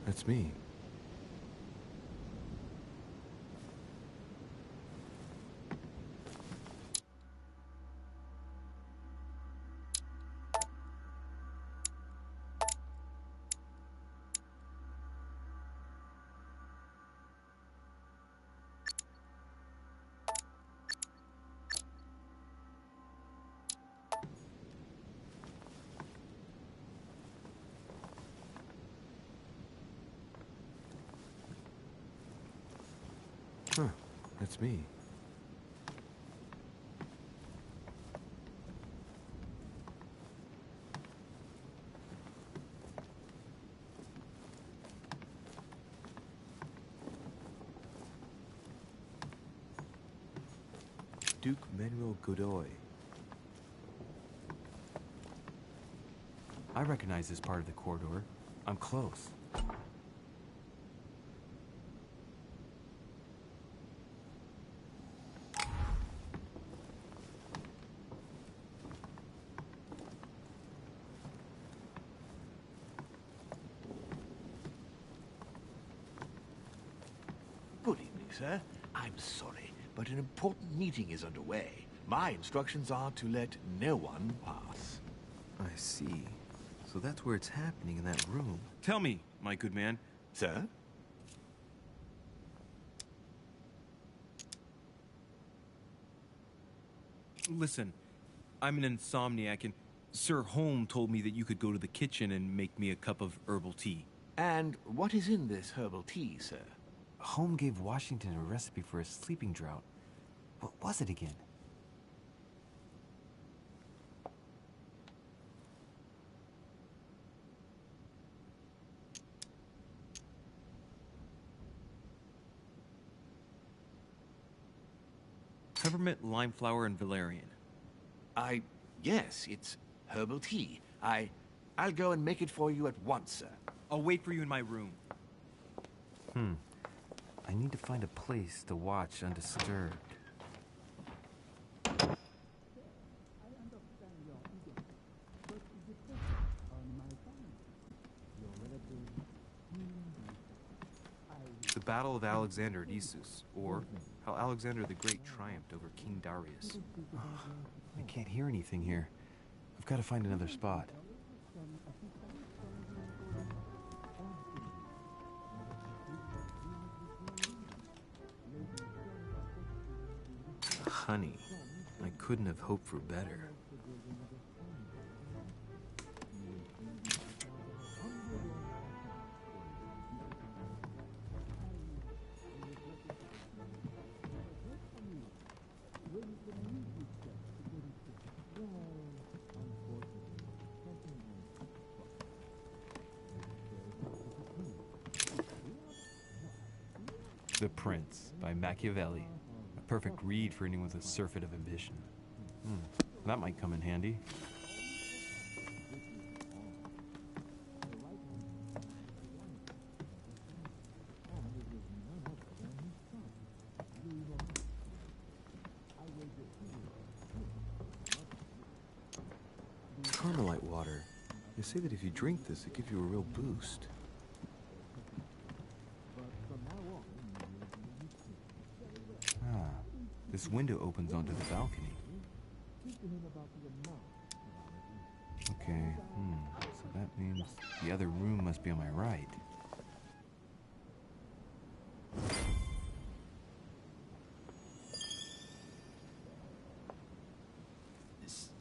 that's me. Huh, that's me. Duke Manuel Godoy. I recognize this part of the corridor. I'm close. Good evening, sir. I'm sorry, but an important meeting is underway. My instructions are to let no one pass. I see. So that's where it's happening, in that room. Tell me, my good man. Sir? Listen, I'm an insomniac, and Sir Holm told me that you could go to the kitchen and make me a cup of herbal tea. And what is in this herbal tea, sir? Holm gave Washington a recipe for a sleeping drought. What was it again? Peppermint, lime flower, and valerian. Yes, it's herbal tea. I'll go and make it for you at once, sir. I'll wait for you in my room. I need to find a place to watch undisturbed. The Battle of Alexander at Issus, or how Alexander the Great triumphed over King Darius. I can't hear anything here. I've got to find another spot. Honey, I couldn't have hoped for better. The Prince by Machiavelli. A perfect read for anyone with a surfeit of ambition. That might come in handy. Carmelite water. They say that if you drink this, it gives you a real boost. This window opens onto the balcony. Okay, so that means the other room must be on my right.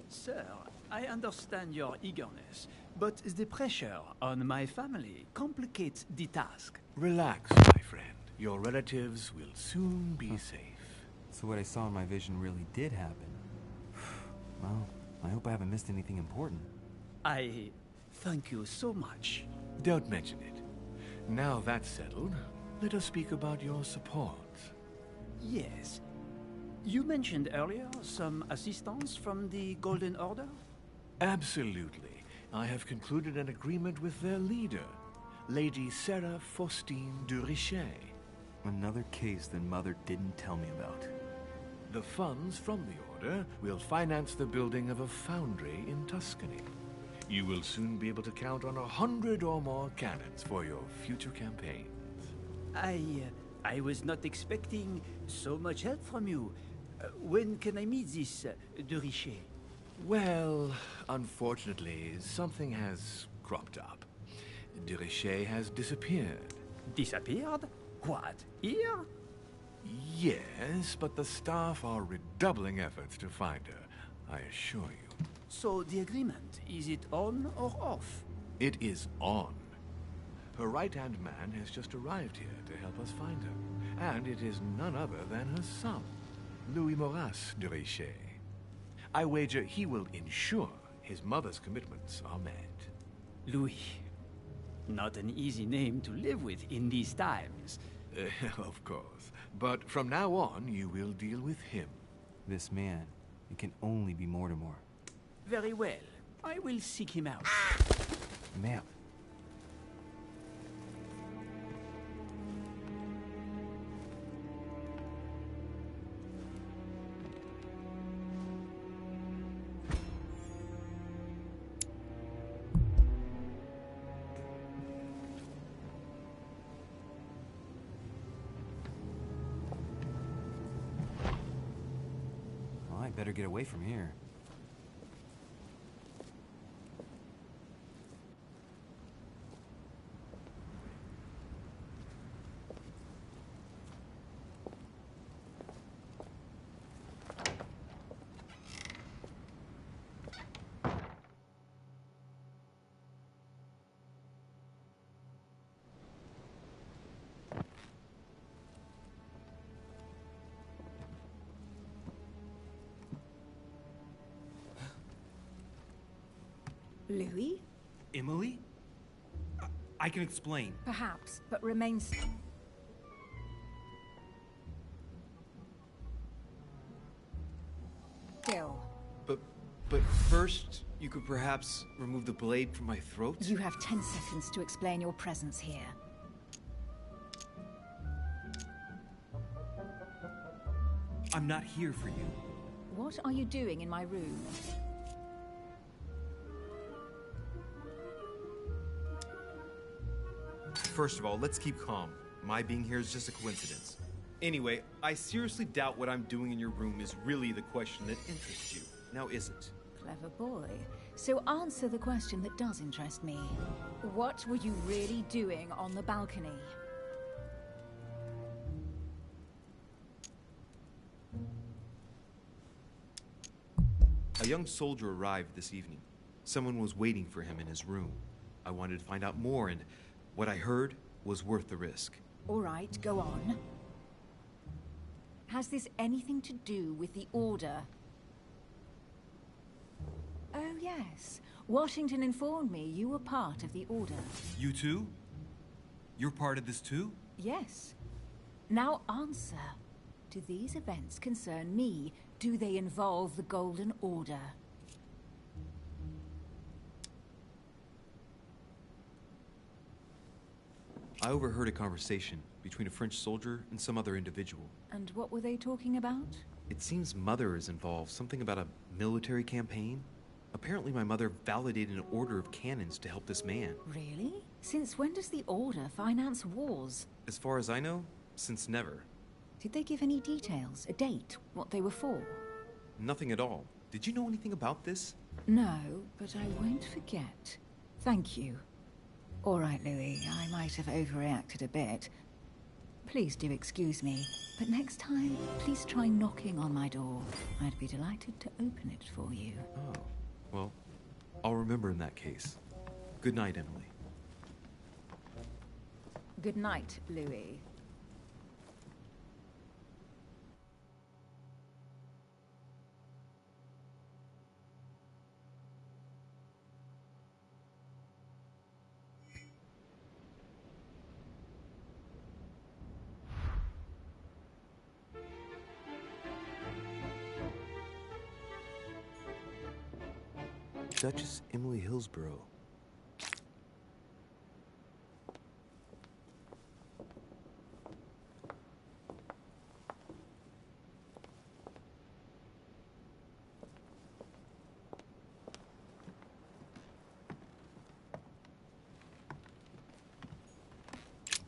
Sir, I understand your eagerness, but the pressure on my family complicates the task. Relax, my friend. Your relatives will soon be safe. So what I saw in my vision really did happen. Well, I hope I haven't missed anything important. I thank you so much. Don't mention it. Now that's settled, let us speak about your support. Yes. You mentioned earlier some assistance from the Golden Order? Absolutely. I have concluded an agreement with their leader, Lady Sarah Faustine de Richet. Another case that Mother didn't tell me about. The funds from the order will finance the building of a foundry in Tuscany. You will soon be able to count on 100 or more cannons for your future campaigns. I was not expecting so much help from you. When can I meet this de Richet? Well, unfortunately, something has cropped up. De Richet has disappeared. Disappeared? What? Here? Yes, but the staff are redoubling efforts to find her, I assure you. So the agreement, is it on or off? It is on. Her right-hand man has just arrived here to help us find her. And it is none other than her son, Louis Maurice de Richet. I wager he will ensure his mother's commitments are met. Louis. Not an easy name to live with in these times. Of course. But from now on, you will deal with him. This man, it can only be Mortimer. Very well. I will seek him out. Ma'am. Well, I better get away from here. Louis? Emily? I can explain. Perhaps, but remains... Still. But first, you could perhaps remove the blade from my throat? You have 10 seconds to explain your presence here. I'm not here for you. What are you doing in my room? First of all, let's keep calm. My being here is just a coincidence. Anyway, I seriously doubt what I'm doing in your room is really the question that interests you. Now, is it? Clever boy. So answer the question that does interest me. What were you really doing on the balcony? A young soldier arrived this evening. Someone was waiting for him in his room. I wanted to find out more, and what I heard was worth the risk. All right, go on. Has this anything to do with the Order? Oh, yes. Washington informed me you were part of the Order. You too? You're part of this too? Yes. Now answer. Do these events concern me? Do they involve the Golden Order? I overheard a conversation between a French soldier and some other individual. And what were they talking about? It seems Mother is involved, something about a military campaign. Apparently my mother validated an order of cannons to help this man. Really? Since when does the Order finance wars? As far as I know, since never. Did they give any details? A date? What they were for? Nothing at all. Did you know anything about this? No, but I won't forget. Thank you. All right, Louis, I might have overreacted a bit. Please do excuse me, but next time, please try knocking on my door. I'd be delighted to open it for you. Oh, well, I'll remember in that case. Good night, Emily. Good night, Louis. Duchess Emily Hillsborough.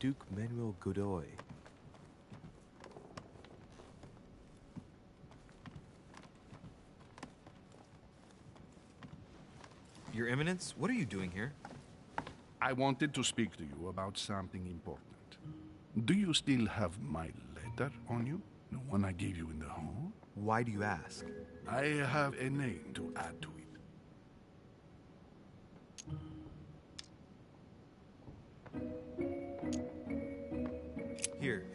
Duke Manuel Godoy. Your Eminence, what are you doing here? I wanted to speak to you about something important. Do you still have my letter on you? The one I gave you in the hall? Why do you ask? I have a name to add to it.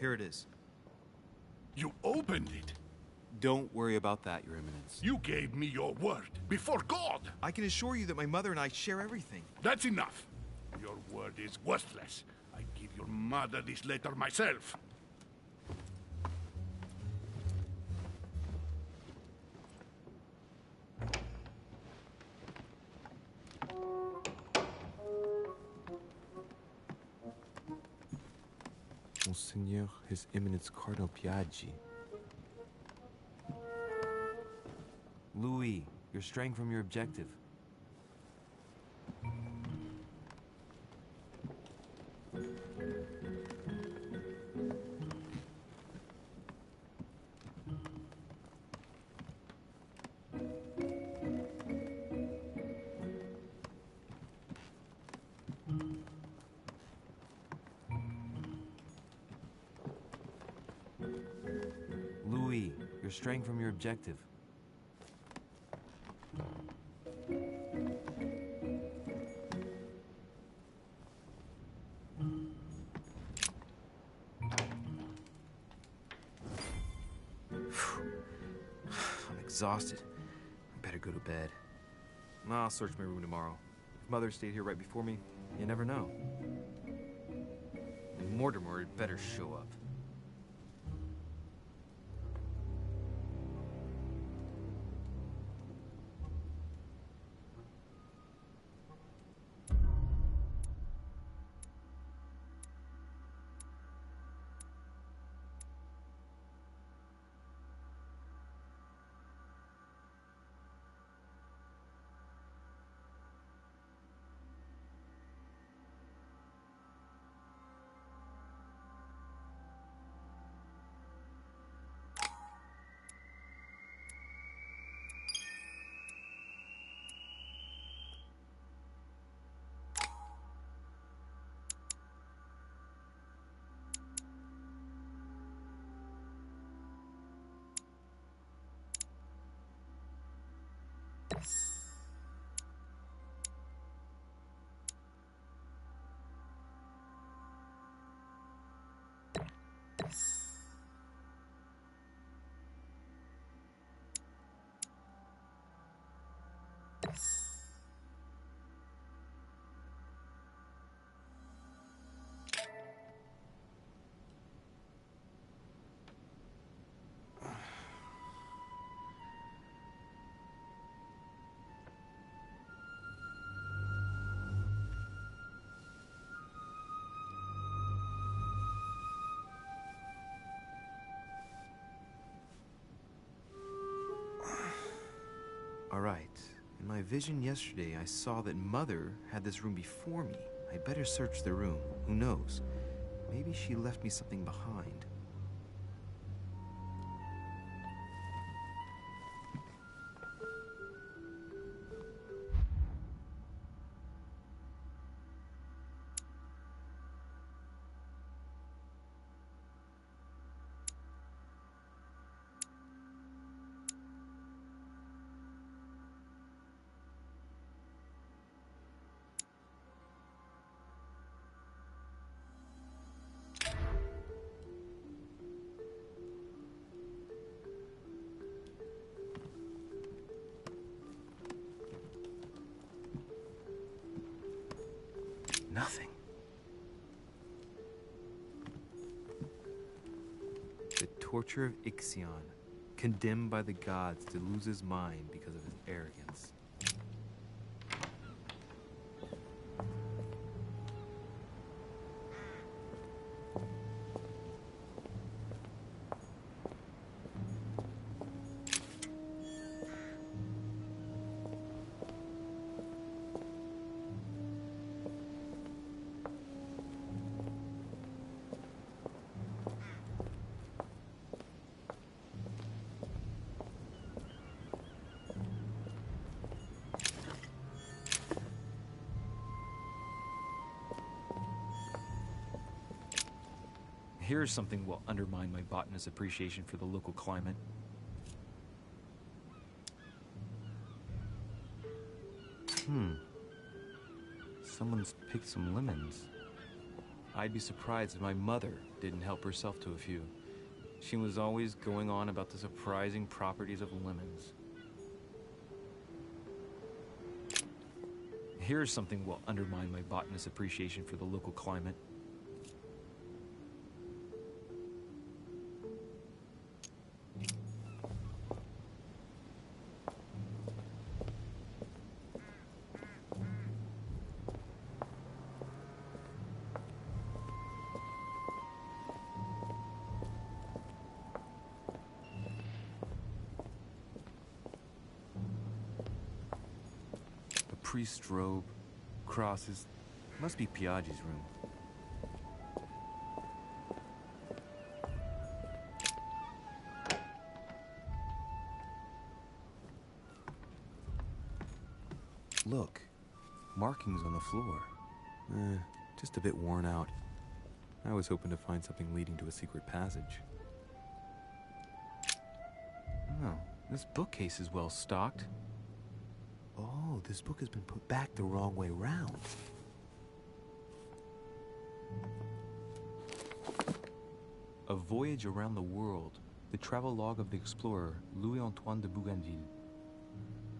Here it is. You opened it. Don't worry about that, Your Eminence. You gave me your word before God. I can assure you that my mother and I share everything. That's enough. Your word is worthless. I give your mother this letter myself. Monseigneur, His Eminence Cardinal Piaggi. Louis, you're straying from your objective. Louis, you're straying from your objective. I'm exhausted. I better go to bed. I'll search my room tomorrow. If Mother stayed here right before me, you never know. And Mortimer had better show up. All right. In my vision yesterday, I saw that Mother had this room before me. I'd better search the room. Who knows? Maybe she left me something behind. Nothing. The torture of Ixion, condemned by the gods to lose his mind because of his arrogance. Here's something will undermine my botanist's appreciation for the local climate. Someone's picked some lemons. I'd be surprised if my mother didn't help herself to a few. She was always going on about the surprising properties of lemons. Here's something will undermine my botanist's appreciation for the local climate. Priest's robe, crosses. Must be Piaggi's room. Look, markings on the floor. Just a bit worn out. I was hoping to find something leading to a secret passage. Oh, this bookcase is well stocked. Oh, this book has been put back the wrong way round. A Voyage Around the World, the travelogue of the explorer Louis-Antoine de Bougainville.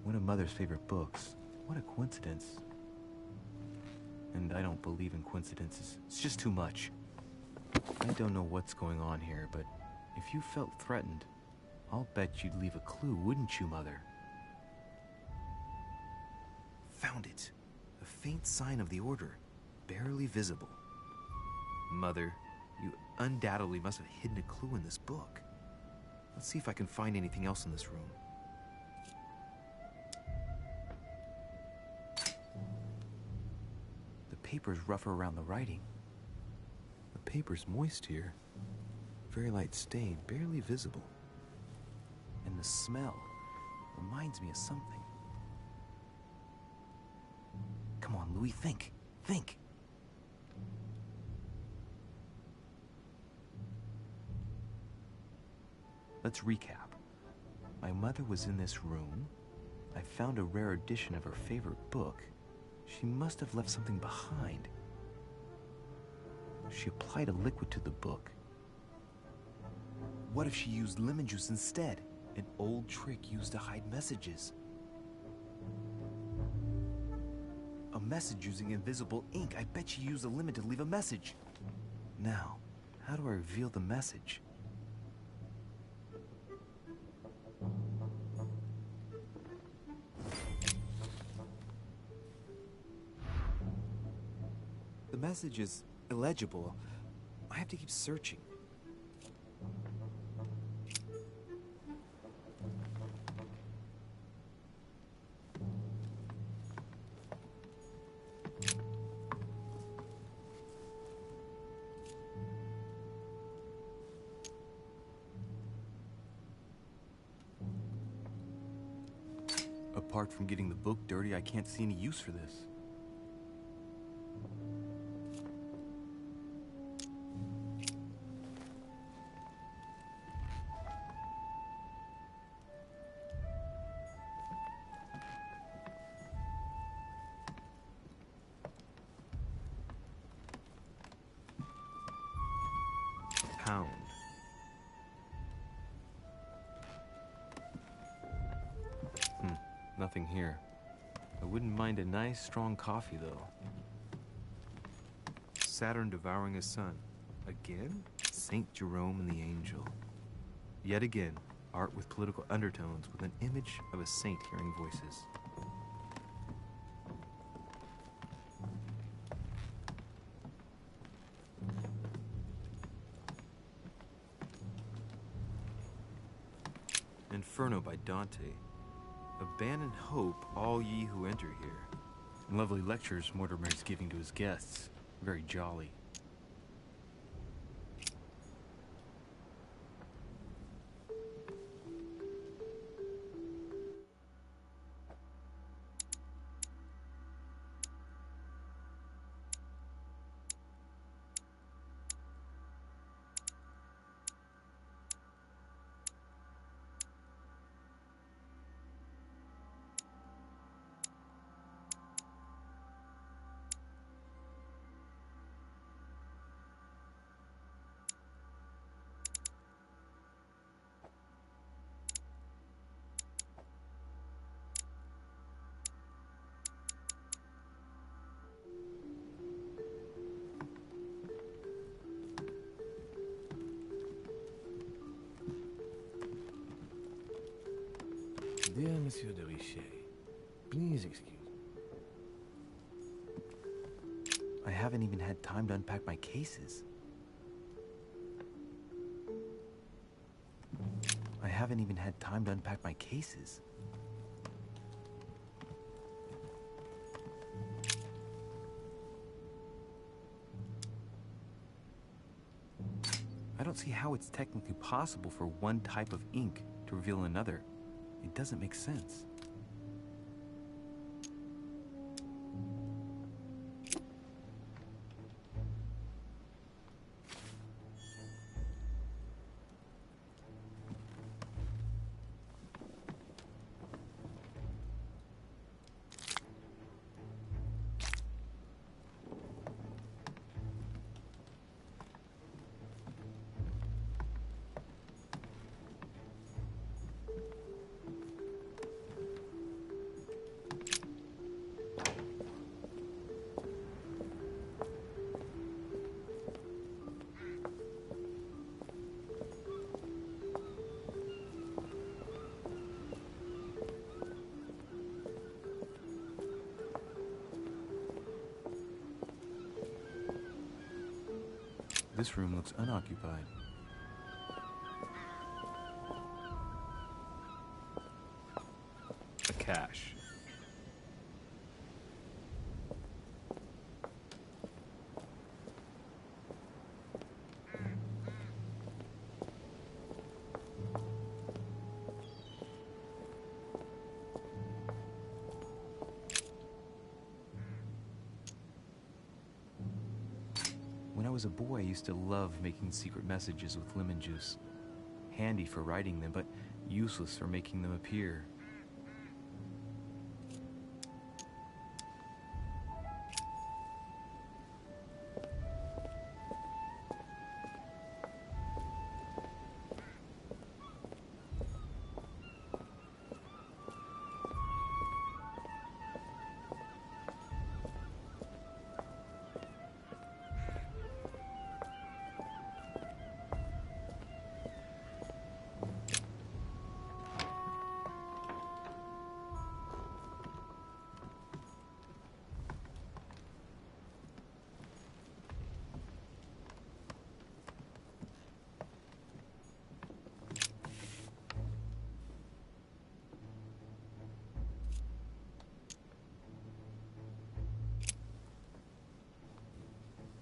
One of Mother's favorite books. What a coincidence. And I don't believe in coincidences. It's just too much. I don't know what's going on here, but if you felt threatened, I'll bet you'd leave a clue, wouldn't you, Mother? Found it. A faint sign of the order, barely visible. Mother, you undoubtedly must have hidden a clue in this book. Let's see if I can find anything else in this room. The paper's rougher around the writing. The paper's moist here. Very light stain, barely visible. And the smell reminds me of something. Come on, Louis, think. Think. Let's recap. My mother was in this room. I found a rare edition of her favorite book. She must have left something behind. She applied a liquid to the book. What if she used lemon juice instead? An old trick used to hide messages. A message using invisible ink. I bet she used a lemon to leave a message. Now, how do I reveal the message? The message is illegible. I have to keep searching. Apart from getting the book dirty, I can't see any use for this. Pound. Nothing here. I wouldn't mind a nice, strong coffee, though. Saturn devouring his son. Again? Saint Jerome and the Angel. Yet again, art with political undertones with an image of a saint hearing voices. Inferno by Dante. Abandon hope, all ye who enter here. Lovely lectures Mortimer's giving to his guests. Very jolly. Dear Monsieur de Richet, please excuse. I haven't even had time to unpack my cases. I haven't even had time to unpack my cases. I don't see how it's technically possible for one type of ink to reveal another. It doesn't make sense. This room looks unoccupied. A cache. When I was a boy, I used to love making secret messages with lemon juice. Handy for writing them, but useless for making them appear.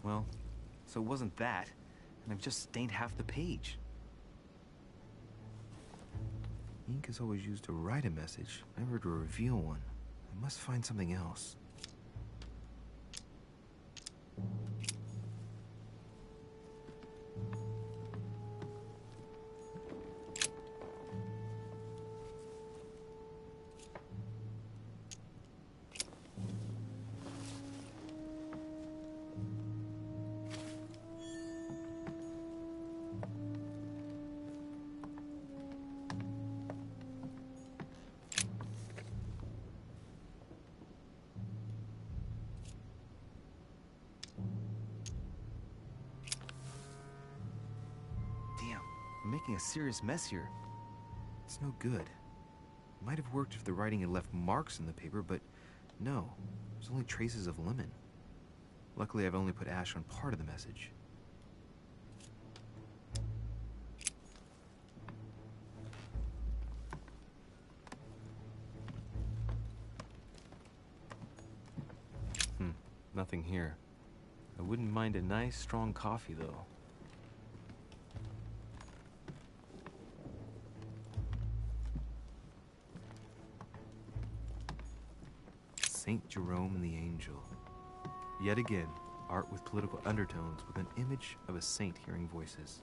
Well, so it wasn't that, and I've just stained half the page. Ink is always used to write a message, never to reveal one. I must find something else. I'm making a serious mess here. It's no good. It might have worked if the writing had left marks in the paper, but no. There's only traces of lemon. Luckily, I've only put ash on part of the message. Nothing here. I wouldn't mind a nice, strong coffee, though. Saint Jerome and the Angel. Yet again, art with political undertones with an image of a saint hearing voices.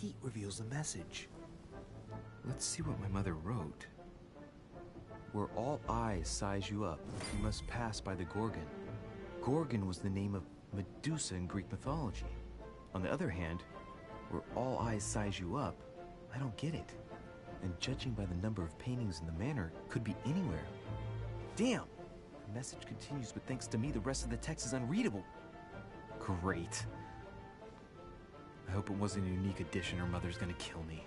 heat reveals the message. Let's see what my mother wrote. Where all eyes size you up, you must pass by the Gorgon. Gorgon was the name of Medusa in Greek mythology. On the other hand, where all eyes size you up, I don't get it. And judging by the number of paintings in the manor, could be anywhere. Damn! The message continues, but thanks to me, the rest of the text is unreadable. Great. I hope it wasn't a unique edition or Mother's gonna kill me.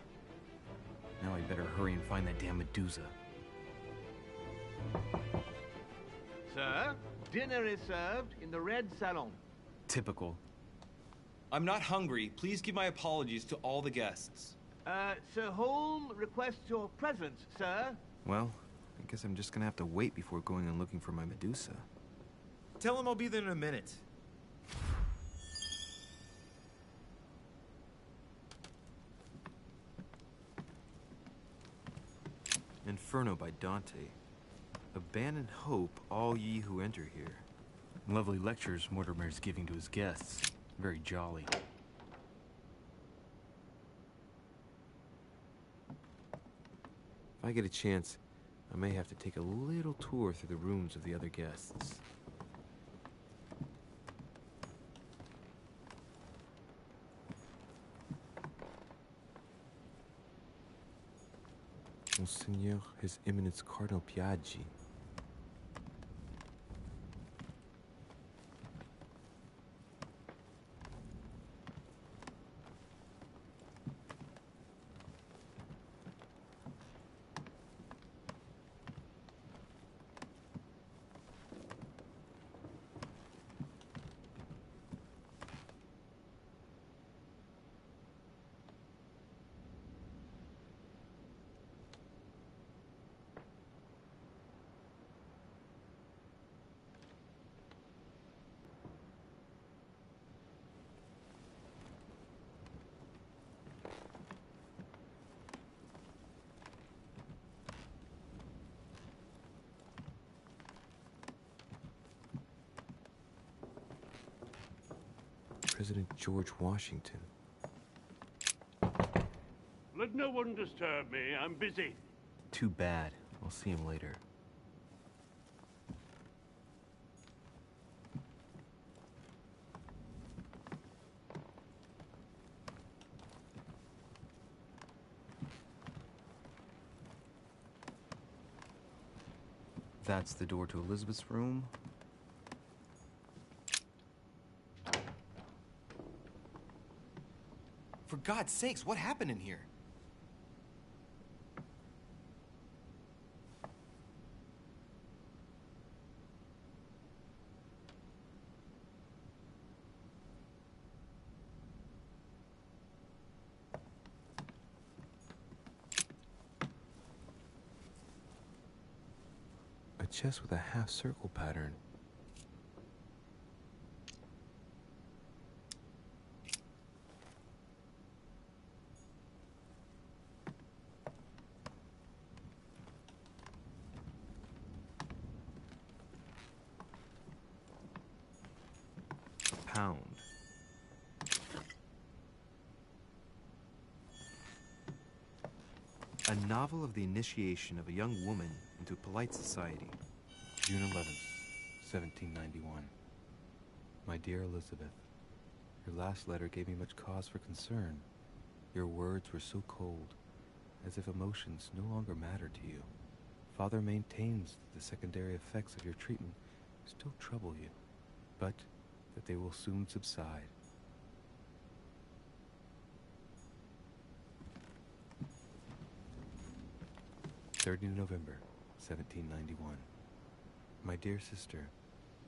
Now I better hurry and find that damn Medusa. Sir, dinner is served in the red salon. Typical. I'm not hungry. Please give my apologies to all the guests. Sir Holm requests your presence, sir. Well, I guess I'm just gonna have to wait before going and looking for my Medusa. Tell him I'll be there in a minute. Inferno by Dante. Abandon hope, all ye who enter here. Lovely lectures Mortimer's giving to his guests. Very jolly. If I get a chance, I may have to take a little tour through the rooms of the other guests. Monseigneur, His Eminence Cardinal Piaggi. President George Washington. Let no one disturb me. I'm busy. Too bad. I'll see him later. That's the door to Elizabeth's room. For God's sakes, what happened in here? A chest with a half-circle pattern. Pound. A novel of the initiation of a young woman into polite society. June 11th, 1791. My dear Elizabeth, your last letter gave me much cause for concern. Your words were so cold, as if emotions no longer matter to you. Father maintains that the secondary effects of your treatment still trouble you, but that they will soon subside. November 1791. My dear sister,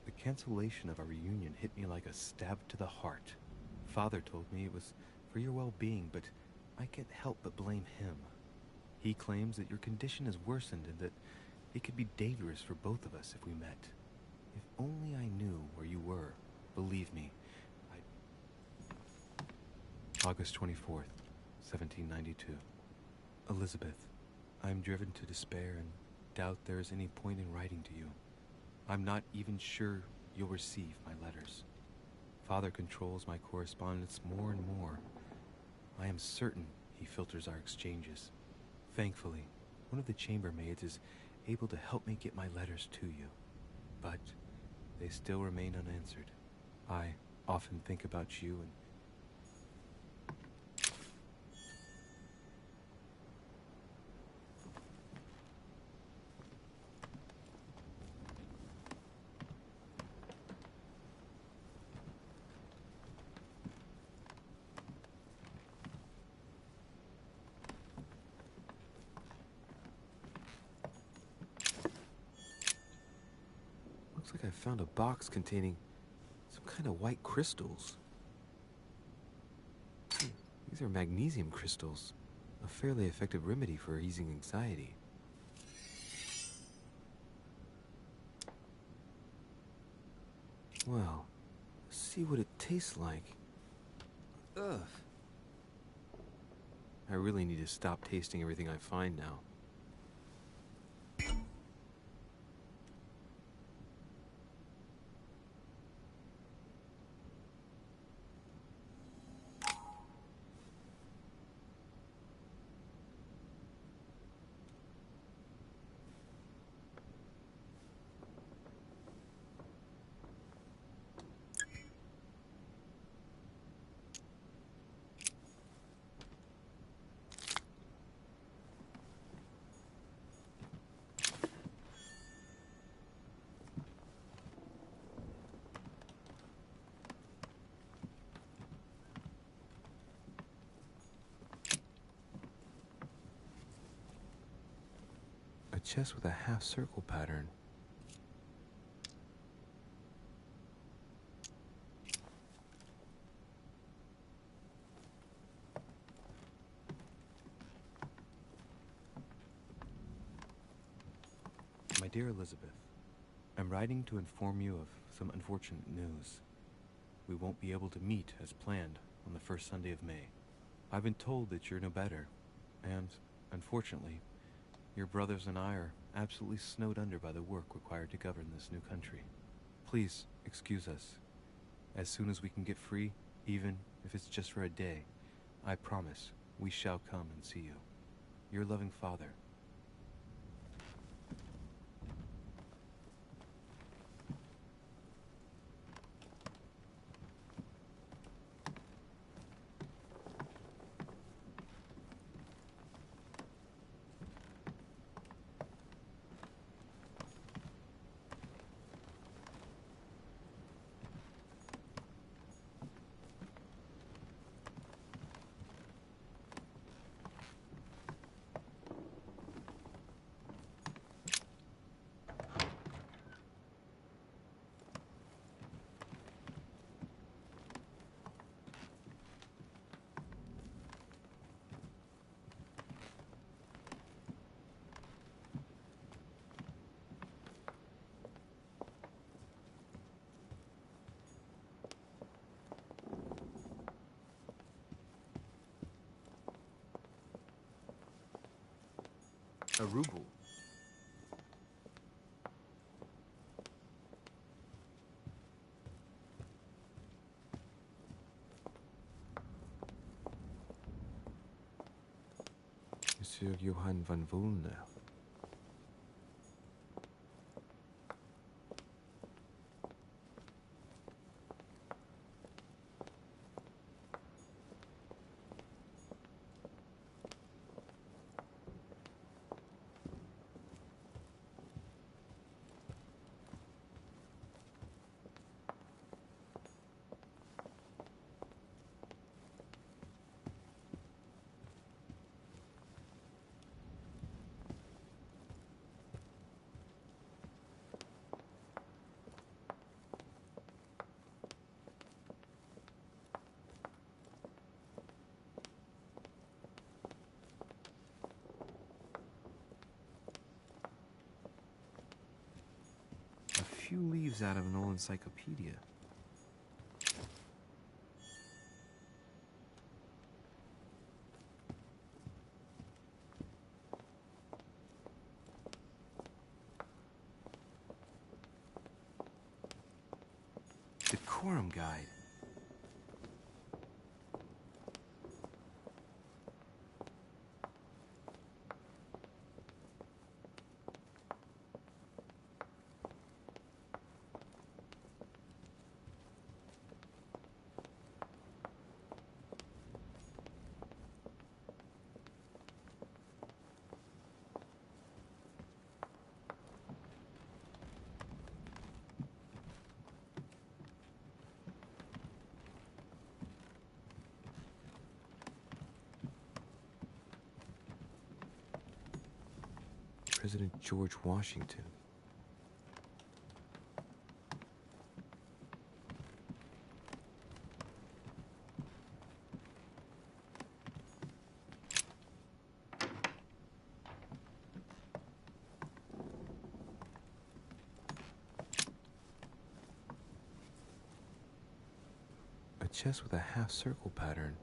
the cancellation of our reunion hit me like a stab to the heart. Father told me it was for your well-being, but I can't help but blame him. He claims that your condition has worsened and that it could be dangerous for both of us if we met. If only I knew where you were. Believe me, August 24th, 1792. Elizabeth, I am driven to despair and doubt there is any point in writing to you. I'm not even sure you'll receive my letters. Father controls my correspondence more and more. I am certain he filters our exchanges. Thankfully, one of the chambermaids is able to help me get my letters to you. But they still remain unanswered. I often think about you and... Looks like I found a box containing some kind of white crystals. These are magnesium crystals, a fairly effective remedy for easing anxiety. Well, let's see what it tastes like. Ugh. I really need to stop tasting everything I find now. A chest with a half-circle pattern. My dear Elizabeth, I'm writing to inform you of some unfortunate news. We won't be able to meet as planned on the first Sunday of May. I've been told that you're no better, and, unfortunately, your brothers and I are absolutely snowed under by the work required to govern this new country. Please excuse us. As soon as we can get free, even if it's just for a day, I promise we shall come and see you. Your loving father. A ruble. Monsieur Johann van Vulner. A few leaves out of an old encyclopedia. Decorum guide. President George Washington. A chest with a half-circle pattern.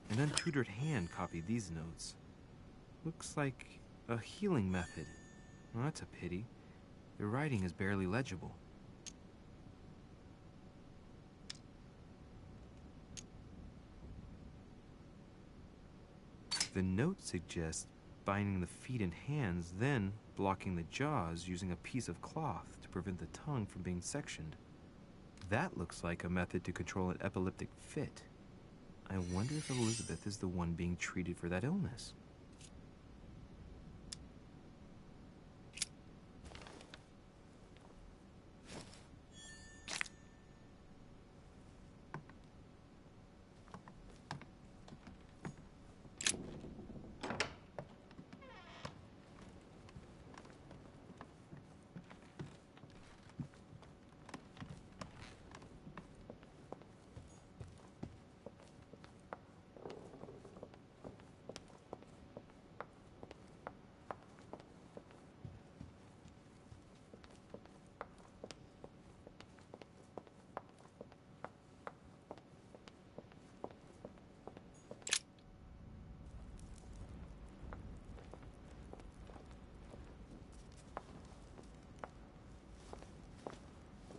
An untutored hand copied these notes. Looks like a healing method. Well, that's a pity. The writing is barely legible. The note suggests binding the feet and hands, then blocking the jaws using a piece of cloth to prevent the tongue from being sectioned. That looks like a method to control an epileptic fit. I wonder if Elizabeth is the one being treated for that illness.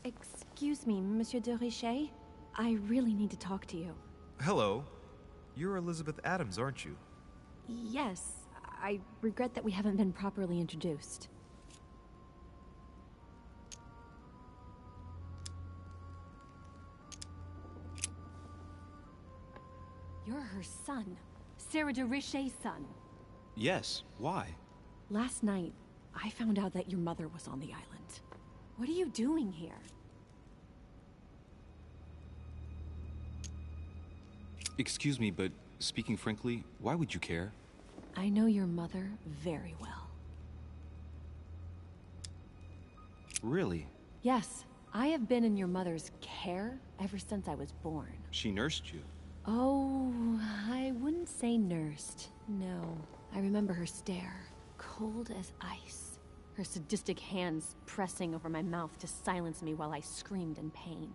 Excuse me, Monsieur de Richet. I really need to talk to you. Hello. You're Elizabeth Adams, aren't you? Yes. I regret that we haven't been properly introduced. You're her son. Sarah de Richet's son. Yes, why? Last night, I found out that your mother was on the island. What are you doing here? Excuse me, but speaking frankly, why would you care? I know your mother very well. Really? Yes, I have been in your mother's care ever since I was born. She nursed you? Oh, I wouldn't say nursed. No, I remember her stare, cold as ice. Her sadistic hands pressing over my mouth to silence me while I screamed in pain.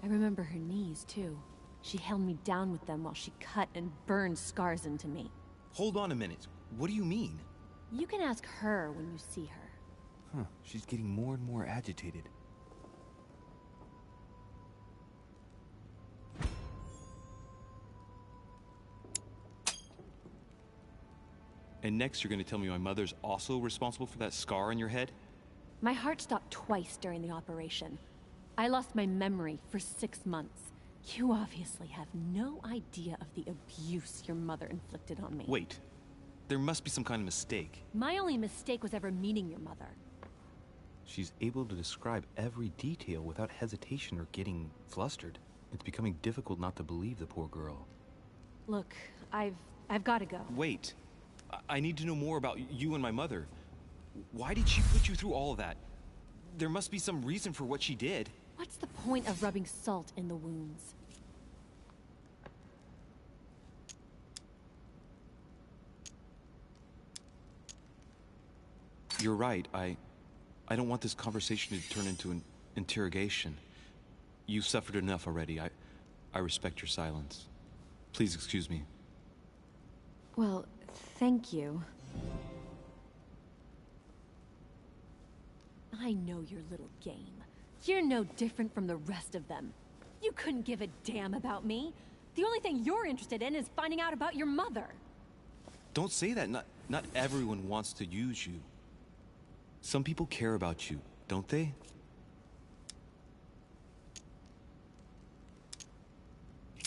I remember her knees, too. She held me down with them while she cut and burned scars into me. Hold on a minute. What do you mean? You can ask her when you see her. Huh, she's getting more and more agitated. And next you're gonna tell me my mother's also responsible for that scar on your head? My heart stopped twice during the operation. I lost my memory for 6 months. You obviously have no idea of the abuse your mother inflicted on me. Wait. There must be some kind of mistake. My only mistake was ever meeting your mother. She's able to describe every detail without hesitation or getting flustered. It's becoming difficult not to believe the poor girl. Look, I've got to go. Wait. I need to know more about you and my mother. Why did she put you through all of that? There must be some reason for what she did. What's the point of rubbing salt in the wounds? You're right. I don't want this conversation to turn into an interrogation. You've suffered enough already. I respect your silence. Please excuse me. Well, thank you. I know your little game. You're no different from the rest of them. You couldn't give a damn about me. The only thing you're interested in is finding out about your mother. Don't say that. Not everyone wants to use you. Some people care about you, don't they?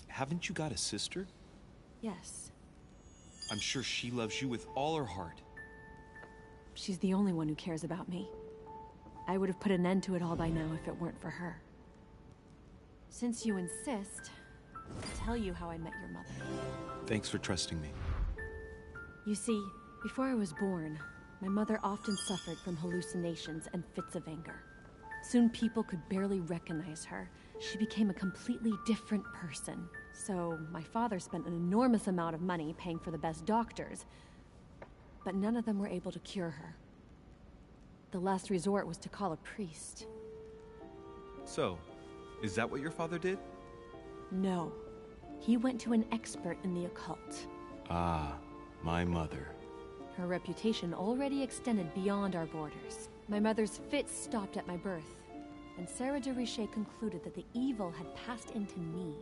Haven't you got a sister? Yes. I'm sure she loves you with all her heart. She's the only one who cares about me. I would have put an end to it all by now if it weren't for her. Since you insist, I'll tell you how I met your mother. Thanks for trusting me. You see, before I was born, my mother often suffered from hallucinations and fits of anger. Soon people could barely recognize her. She became a completely different person. So my father spent an enormous amount of money paying for the best doctors, but none of them were able to cure her. The last resort was to call a priest. So, is that what your father did? No. He went to an expert in the occult. Ah, my mother. Her reputation already extended beyond our borders. My mother's fits stopped at my birth, and Sarah de Richet concluded that the evil had passed into me.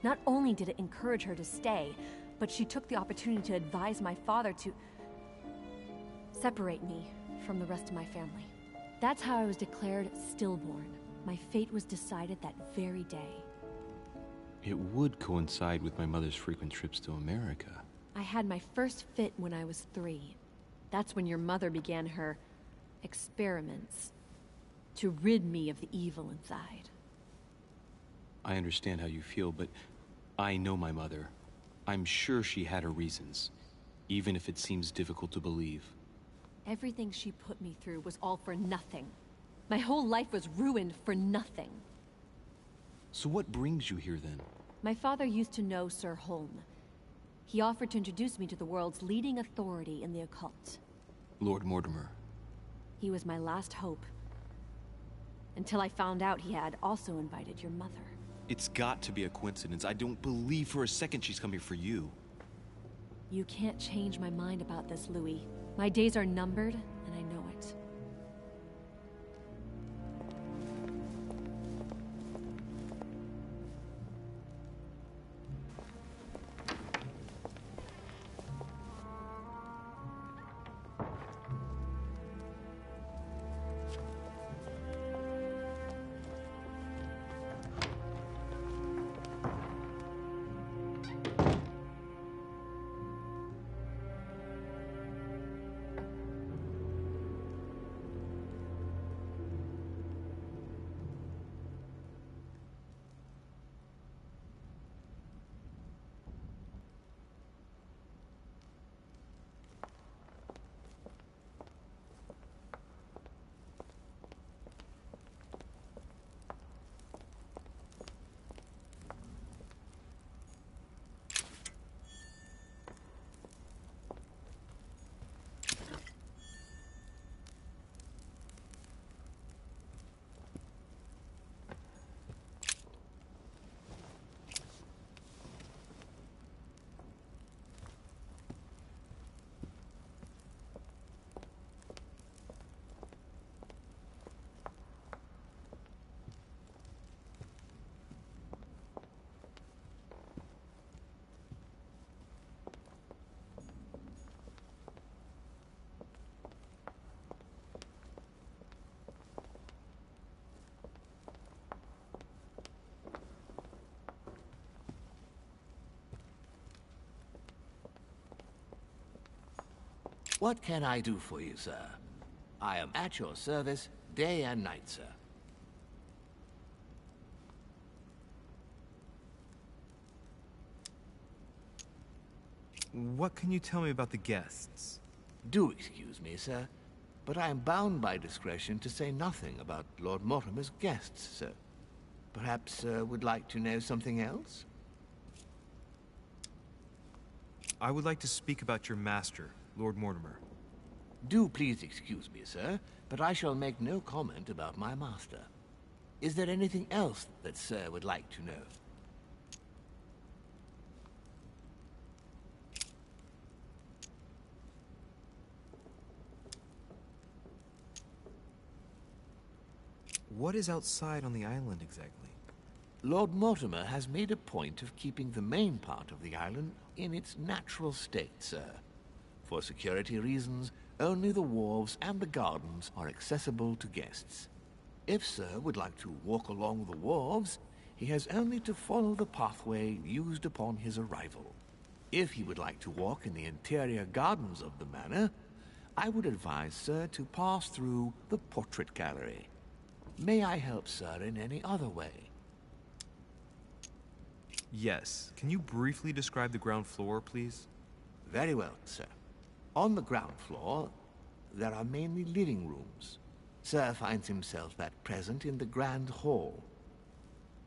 Not only did it encourage her to stay, but she took the opportunity to advise my father to separate me from the rest of my family. That's how I was declared stillborn. My fate was decided that very day. It would coincide with my mother's frequent trips to America. I had my first fit when I was 3. That's when your mother began her experiments to rid me of the evil inside. I understand how you feel, but I know my mother. I'm sure she had her reasons, even if it seems difficult to believe. Everything she put me through was all for nothing. My whole life was ruined for nothing. So what brings you here then? My father used to know Sir Holm. He offered to introduce me to the world's leading authority in the occult. Lord Mortimer. He was my last hope. Until I found out he had also invited your mother. It's got to be a coincidence. I don't believe for a second she's come here for you. You can't change my mind about this, Louis. My days are numbered, and I know it. What can I do for you, sir? I am at your service day and night, sir. What can you tell me about the guests? Do excuse me, sir, but I am bound by discretion to say nothing about Lord Mortimer's guests, sir. Perhaps, would like to know something else? I would like to speak about your master, Lord Mortimer. Do please excuse me, sir, but I shall make no comment about my master. Is there anything else that sir would like to know? What is outside on the island exactly? Lord Mortimer has made a point of keeping the main part of the island in its natural state, sir. For security reasons, only the wharves and the gardens are accessible to guests. If sir would like to walk along the wharves, he has only to follow the pathway used upon his arrival. If he would like to walk in the interior gardens of the manor, I would advise, sir, to pass through the portrait gallery. May I help, sir, in any other way? Yes. Can you briefly describe the ground floor, please? Very well, sir. On the ground floor, there are mainly living rooms. Sir finds himself at present in the Grand Hall.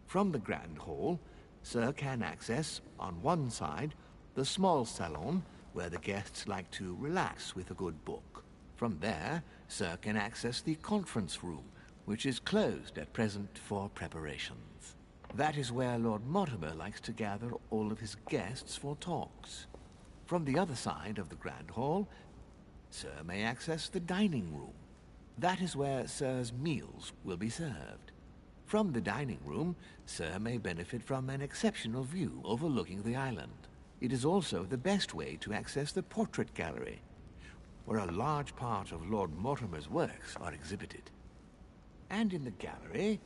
From the Grand Hall, Sir can access, on one side, the small salon, where the guests like to relax with a good book. From there, Sir can access the conference room, which is closed at present for preparations. That is where Lord Mortimer likes to gather all of his guests for talks. From the other side of the Grand Hall, Sir may access the dining room. That is where Sir's meals will be served. From the dining room, Sir may benefit from an exceptional view overlooking the island. It is also the best way to access the portrait gallery, where a large part of Lord Mortimer's works are exhibited. And in the gallery,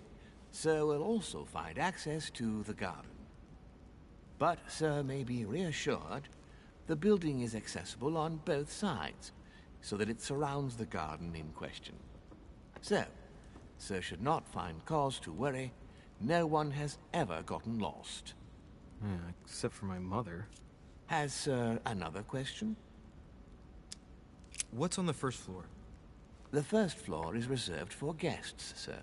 Sir will also find access to the garden. But Sir may be reassured the building is accessible on both sides, so that it surrounds the garden in question. So, Sir should not find cause to worry. No one has ever gotten lost. Except for my mother. Has Sir another question? What's on the first floor? The first floor is reserved for guests, sir.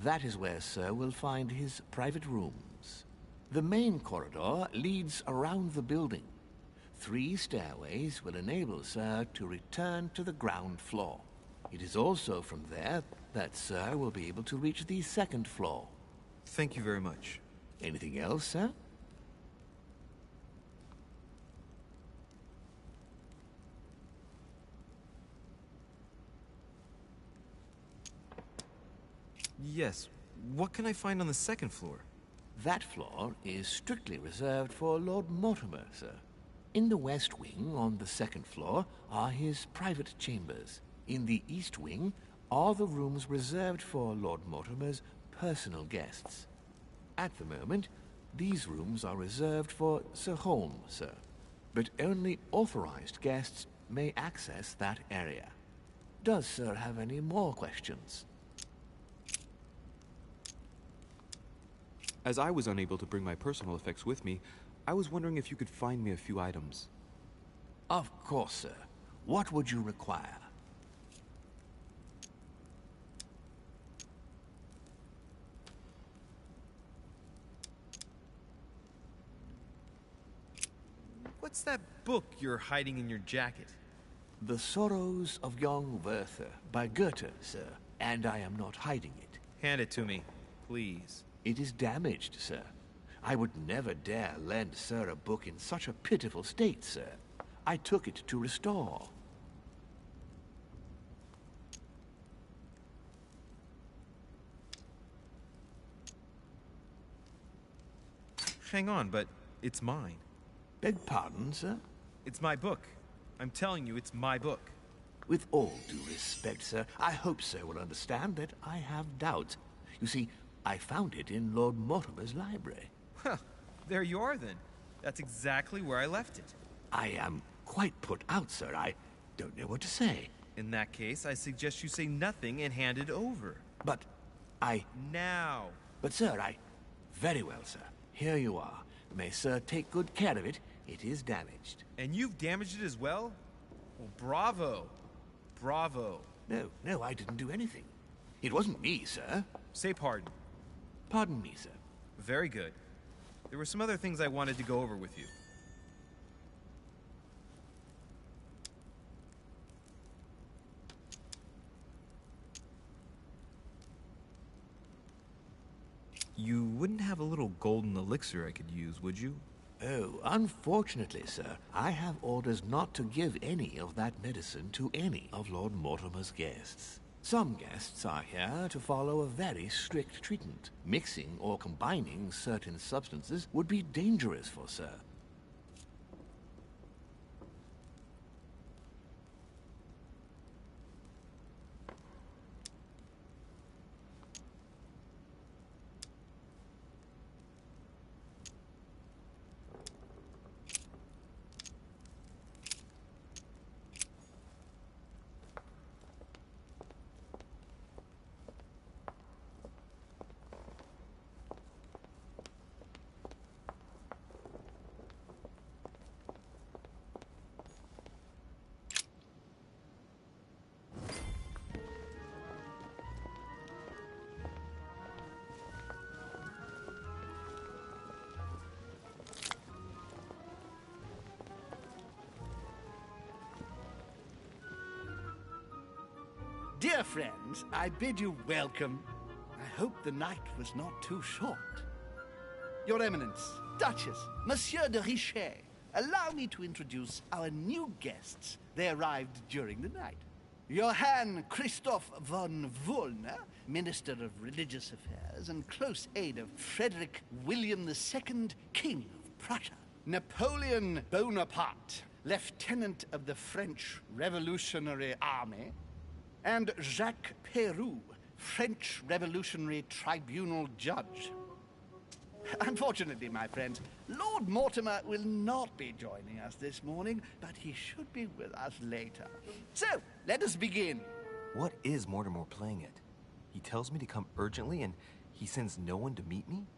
That is where Sir will find his private rooms. The main corridor leads around the building. 3 stairways will enable Sir to return to the ground floor. It is also from there that Sir will be able to reach the second floor. Thank you very much. Anything else, sir? Yes. What can I find on the second floor? That floor is strictly reserved for Lord Mortimer, sir. In the west wing, on the second floor, are his private chambers. In the east wing are the rooms reserved for Lord Mortimer's personal guests. At the moment, these rooms are reserved for Sir Holm, sir. But only authorized guests may access that area. Does Sir have any more questions? As I was unable to bring my personal effects with me, I was wondering if you could find me a few items. Of course, sir. What would you require? What's that book you're hiding in your jacket? The Sorrows of Young Werther by Goethe, sir. And I am not hiding it. Hand it to me, please. It is damaged, sir. I would never dare lend Sir a book in such a pitiful state, sir. I took it to restore. Hang on, but it's mine. Beg pardon, sir? It's my book. I'm telling you, it's my book. With all due respect, sir, I hope Sir will understand that I have doubts. You see, I found it in Lord Mortimer's library. Huh. There you are, then. That's exactly where I left it. I am quite put out, sir. I don't know what to say. In that case, I suggest you say nothing and hand it over. But Now! But, sir, Very well, sir. Here you are. May Sir take good care of it. It is damaged. And you've damaged it as well? Well, bravo. Bravo. No, I didn't do anything. It wasn't me, sir. Say pardon. Pardon me, sir. Very good. There were some other things I wanted to go over with you. You wouldn't have a little golden elixir I could use, would you? Oh, unfortunately, sir, I have orders not to give any of that medicine to any of Lord Mortimer's guests. Some guests are here to follow a very strict treatment. Mixing or combining certain substances would be dangerous for Sir. Dear friends, I bid you welcome. I hope the night was not too short. Your Eminence, Duchess, Monsieur de Richet, allow me to introduce our new guests. They arrived during the night. Johann Christoph von Wollner, Minister of Religious Affairs and close aide of Frederick William II, King of Prussia. Napoleon Bonaparte, Lieutenant of the French Revolutionary Army. And Jacques Peroux, French Revolutionary Tribunal Judge. Unfortunately, my friends, Lord Mortimer will not be joining us this morning, but he should be with us later. So, let us begin. What is Mortimer playing at? He tells me to come urgently and he sends no one to meet me?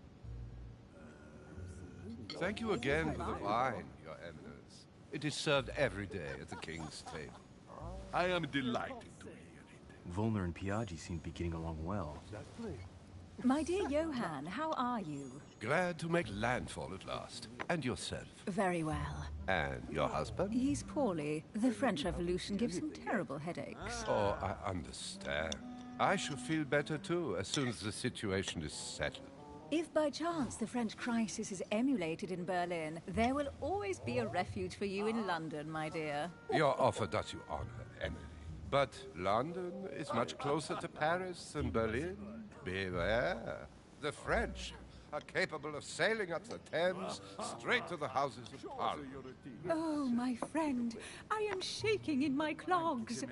Thank you again for the wine, Your Eminence. It is served every day at the King's table. I am delighted to hear it. Volner and Piaggi seem to be getting along well. My dear Johann, how are you? Glad to make landfall at last. And yourself? Very well. And your husband? He's poorly. The French Revolution gives him terrible headaches. Oh, I understand. I shall feel better too, as soon as the situation is settled. If by chance the French crisis is emulated in Berlin, there will always be a refuge for you in London, my dear. Your offer does you honor, Emily. But London is much closer to Paris than Berlin. Beware. The French are capable of sailing up the Thames straight to the Houses of Parliament. Oh, my friend, I am shaking in my clogs.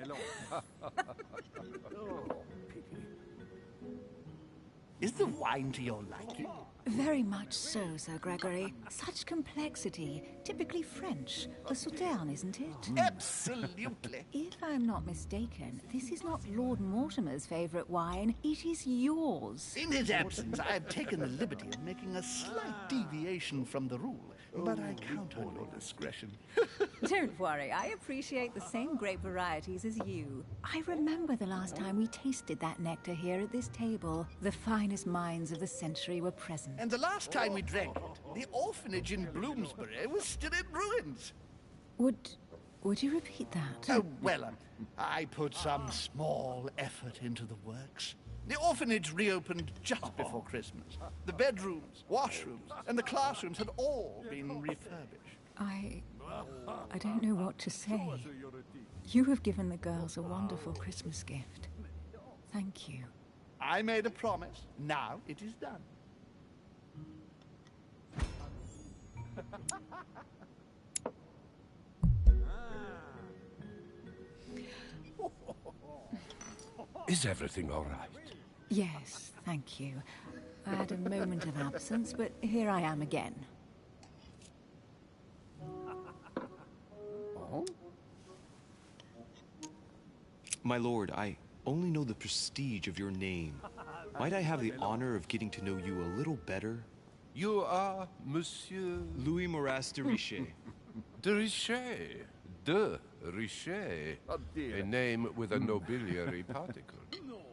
Is the wine to your liking? Very much so, Sir Gregory. Such complexity. Typically French. A Sauterne, isn't it? Absolutely. If I'm not mistaken, this is not Lord Mortimer's favourite wine. It is yours. In his absence, I have taken the liberty of making a slight deviation from the rule. But I count on your discretion. Don't worry, I appreciate the same grape varieties as you. I remember the last time we tasted that nectar here at this table. The finest minds of the century were present. And the last time we drank it, the orphanage in Bloomsbury was still in ruins. Would you repeat that? Oh, well, I put some small effort into the works. The orphanage reopened just before Christmas. The bedrooms, washrooms, and the classrooms had all been refurbished. I don't know what to say. You have given the girls a wonderful Christmas gift. Thank you. I made a promise. Now it is done. Is everything all right? Yes, thank you. I had a moment of absence, but here I am again. Oh? My lord, I only know the prestige of your name. Might I have the honor of getting to know you a little better? You are Monsieur... Louis Moras de Richet. De Richet. De Richet. A name with a nobiliary particle.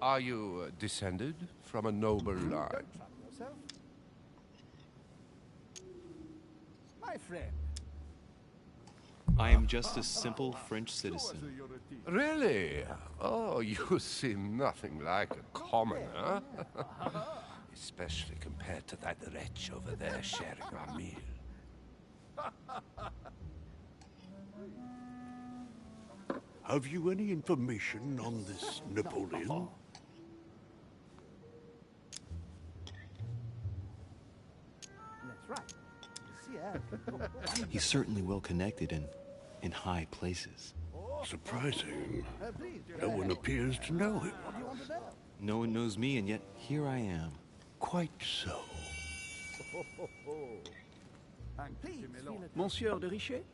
Are you descended from a noble line? My friend. I am just a simple French citizen. Really? Oh, you seem nothing like a commoner. Especially compared to that wretch over there sharing our meal. Have you any information on this Napoleon? That's right. He's certainly well connected and in high places. Surprising. No one appears to know him. No one knows me, and yet here I am. Quite so. Monsieur de Richet,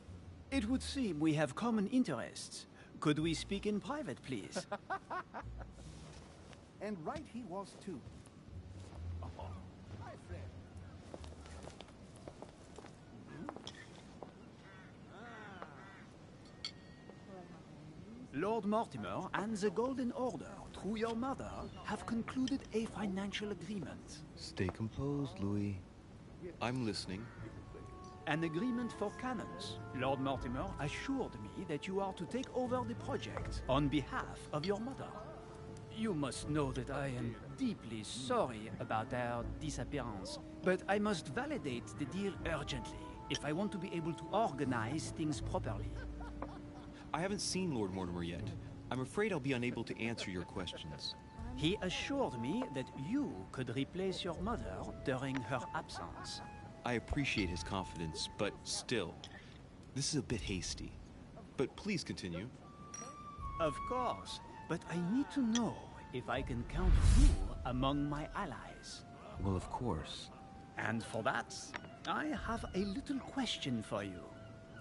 it would seem we have common interests. Could we speak in private, please? And right he was too. My friend. Lord Mortimer and the Golden Order, through your mother, have concluded a financial agreement. Stay composed, Louis. I'm listening. An agreement for cannons. Lord Mortimer assured me that you are to take over the project on behalf of your mother. You must know that I am deeply sorry about their disappearance, but I must validate the deal urgently if I want to be able to organize things properly. I haven't seen Lord Mortimer yet. I'm afraid I'll be unable to answer your questions. He assured me that you could replace your mother during her absence. I appreciate his confidence, but still, this is a bit hasty. But please continue. Of course, but I need to know if I can count you among my allies. Well, of course. And for that, I have a little question for you.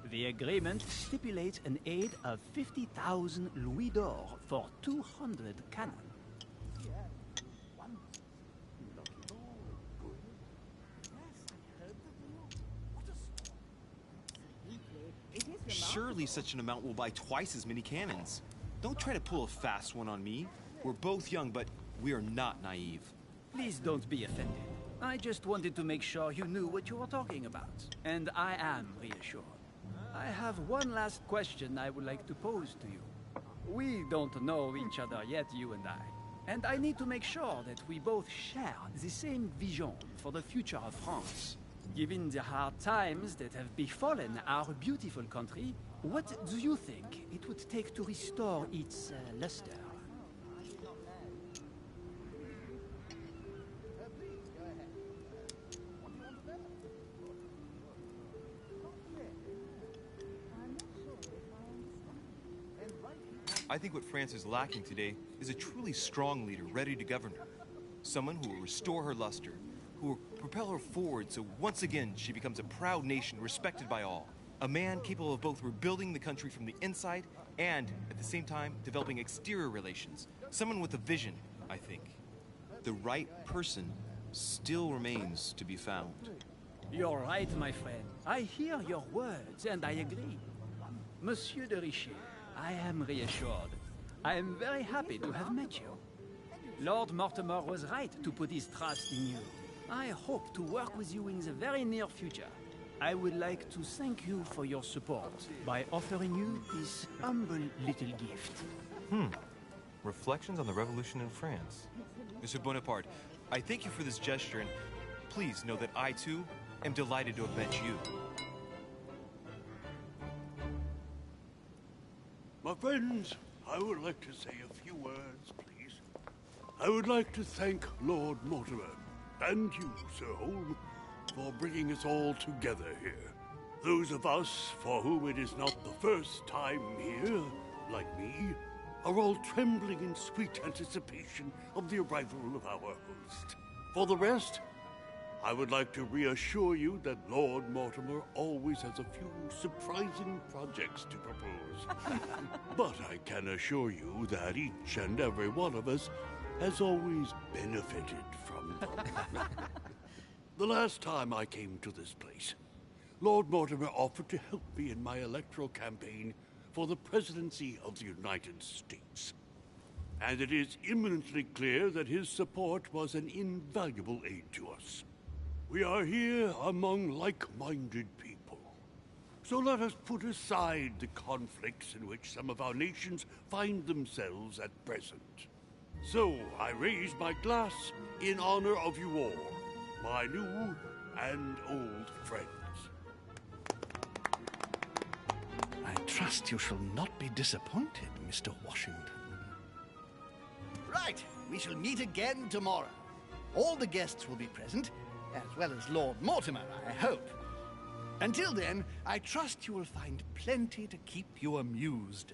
The agreement stipulates an aid of 50,000 louis d'or for 200 cannon. Surely such an amount will buy twice as many cannons. Don't try to pull a fast one on me. We're both young, but we are not naive. Please don't be offended. I just wanted to make sure you knew what you were talking about. And I am reassured. I have one last question I would like to pose to you. We don't know each other yet, you and I. And I need to make sure that we both share the same vision for the future of France. Given the hard times that have befallen our beautiful country, what do you think it would take to restore its luster? I think what France is lacking today is a truly strong leader ready to govern her. Someone who will restore her luster, who will propel her forward so once again she becomes a proud nation respected by all. A man capable of both rebuilding the country from the inside and, at the same time, developing exterior relations. Someone with a vision, I think. The right person still remains to be found. You're right, my friend. I hear your words, and I agree. Monsieur de Richet, I am reassured. I am very happy to have met you. Lord Mortimer was right to put his trust in you. I hope to work with you in the very near future. I would like to thank you for your support by offering you this humble little gift. Reflections on the Revolution in France. Mr. Bonaparte, I thank you for this gesture, and please know that I, too, am delighted to have met you. My friends, I would like to say a few words, please. I would like to thank Lord Mortimer and you, Sir Holm, for bringing us all together here. Those of us for whom it is not the first time here, like me, are all trembling in sweet anticipation of the arrival of our host. For the rest, I would like to reassure you that Lord Mortimer always has a few surprising projects to propose. But I can assure you that each and every one of us has always benefited from them. The last time I came to this place, Lord Mortimer offered to help me in my electoral campaign for the presidency of the United States. And it is imminently clear that his support was an invaluable aid to us. We are here among like-minded people. So let us put aside the conflicts in which some of our nations find themselves at present. So I raise my glass in honor of you all, my new and old friends. I trust you shall not be disappointed, Mr. Washington. Right, we shall meet again tomorrow. All the guests will be present, as well as Lord Mortimer, I hope. Until then, I trust you will find plenty to keep you amused.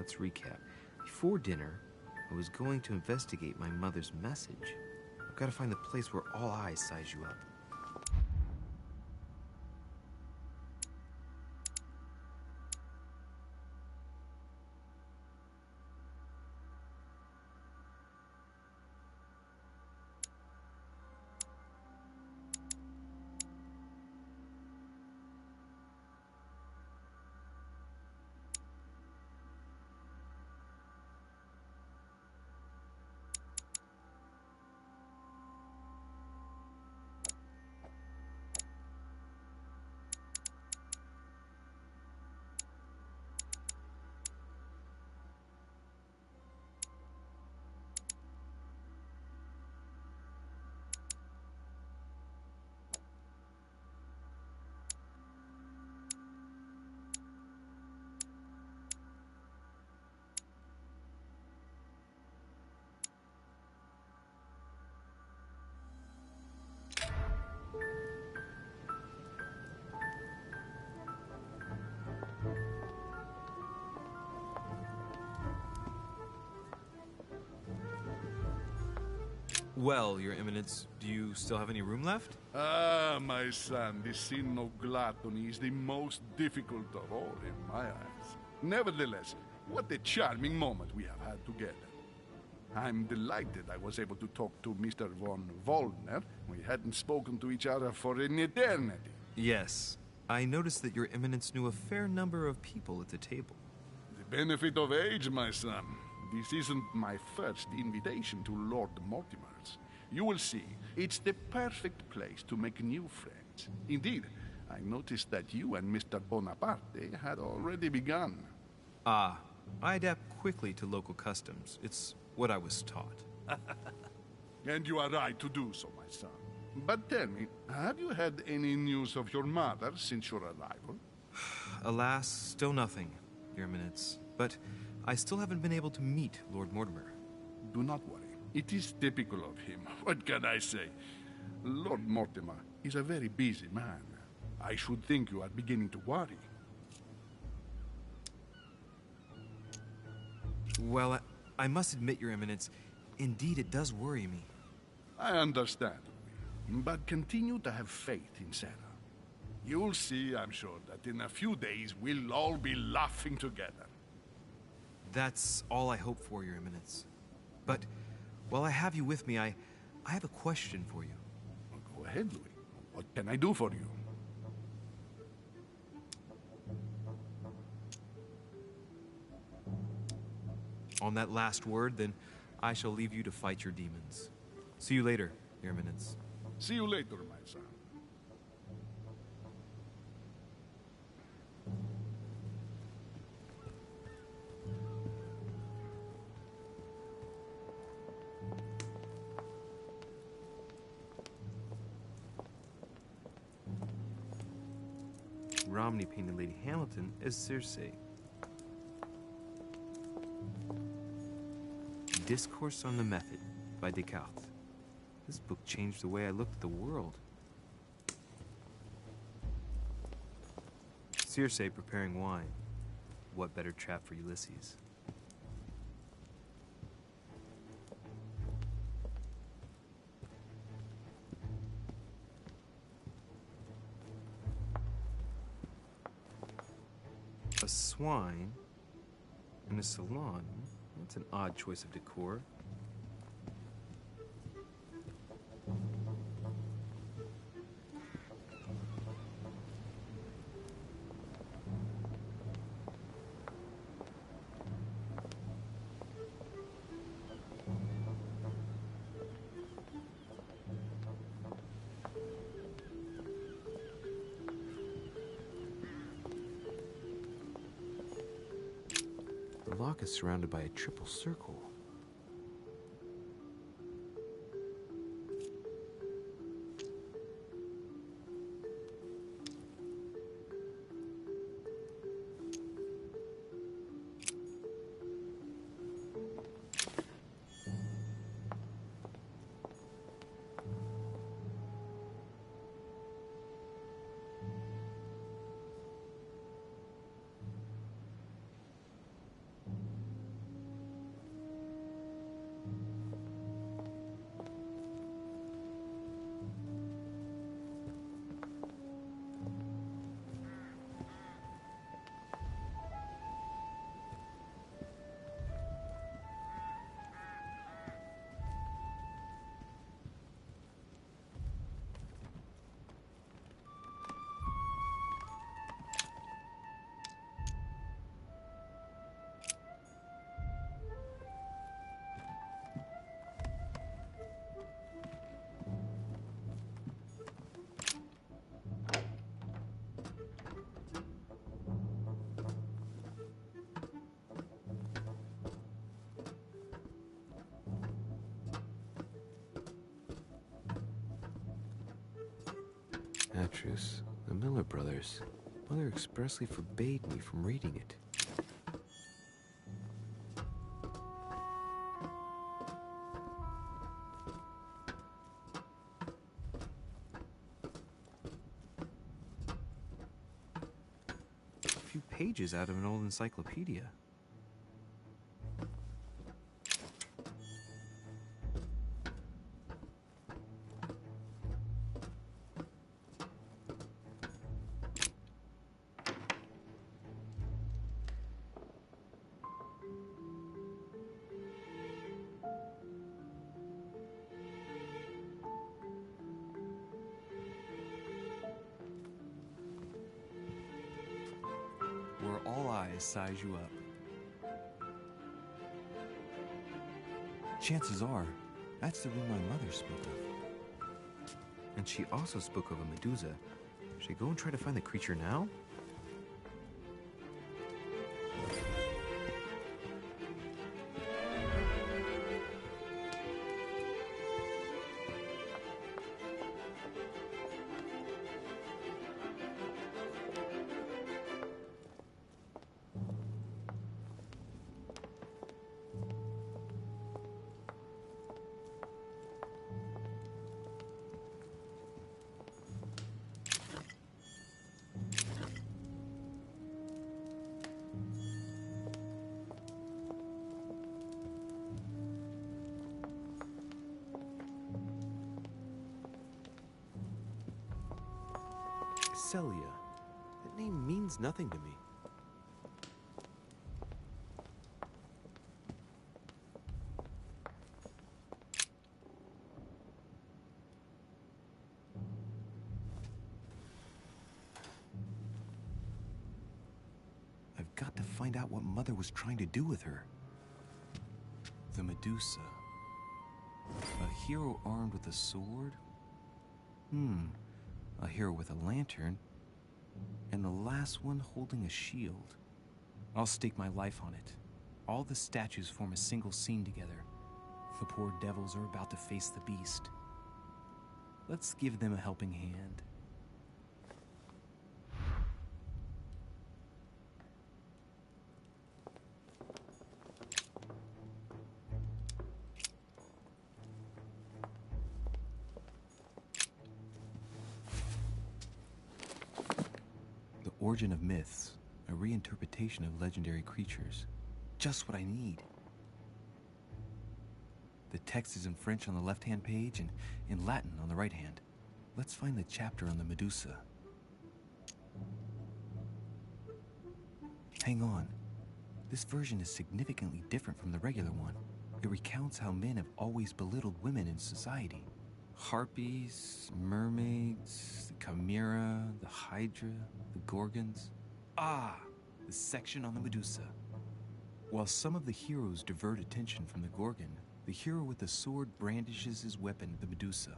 let's recap. Before dinner, I was going to investigate my mother's message. I've got to find the place where all eyes size you up. Well, Your Eminence, do you still have any room left? Ah, my son, the sin of gluttony is the most difficult of all in my eyes. Nevertheless, what a charming moment we have had together. I'm delighted I was able to talk to Mr. von Wollner. We hadn't spoken to each other for an eternity. Yes. I noticed that Your Eminence knew a fair number of people at the table. The benefit of age, my son. This isn't my first invitation to Lord Mortimer's. You will see, it's the perfect place to make new friends. Indeed, I noticed that you and Mr. Bonaparte had already begun. Ah, I adapt quickly to local customs. It's what I was taught. And you are right to do so, my son. But tell me, have you had any news of your mother since your arrival? Alas, still nothing, Your Eminence. But I still haven't been able to meet Lord Mortimer. Do not worry. It is typical of him. What can I say? Lord Mortimer is a very busy man. I should think you are beginning to worry. Well, I must admit, Your Eminence, indeed it does worry me. I understand, but continue to have faith in Sarah. You'll see, I'm sure, that in a few days we'll all be laughing together. That's all I hope for, Your Eminence. But while I have you with me, I have a question for you. Go ahead, Louis. What can I do for you? On that last word, then, I shall leave you to fight your demons. See you later, Your Eminence. See you later, my son. Romney painted Lady Hamilton as Circe. Discourse on the Method by Descartes. This book changed the way I looked at the world. Circe preparing wine. What better trap for Ulysses? A swine in a salon. That's an odd choice of decor. The lock is surrounded by a triple circle. Petrus, the Miller brothers. Mother expressly forbade me from reading it. A few pages out of an old encyclopedia. Where all eyes size you up. Chances are, that's the room my mother spoke of. And she also spoke of a Medusa. Should I go and try to find the creature now? Celia. That name means nothing to me. I've got to find out what Mother was trying to do with her. The Medusa. A hero armed with a sword? A hero with a lantern, and the last one holding a shield. I'll stake my life on it. All the statues form a single scene together. The poor devils are about to face the beast. Let's give them a helping hand. Origin of myths, a reinterpretation of legendary creatures. Just what I need. The text is in French on the left-hand page and in Latin on the right hand. Let's find the chapter on the Medusa. Hang on. This version is significantly different from the regular one. It recounts how men have always belittled women in society. Harpies, mermaids, the chimera, the hydra, the gorgons. The section on the Medusa. While some of the heroes divert attention from the gorgon, the hero with the sword brandishes his weapon, the Medusa.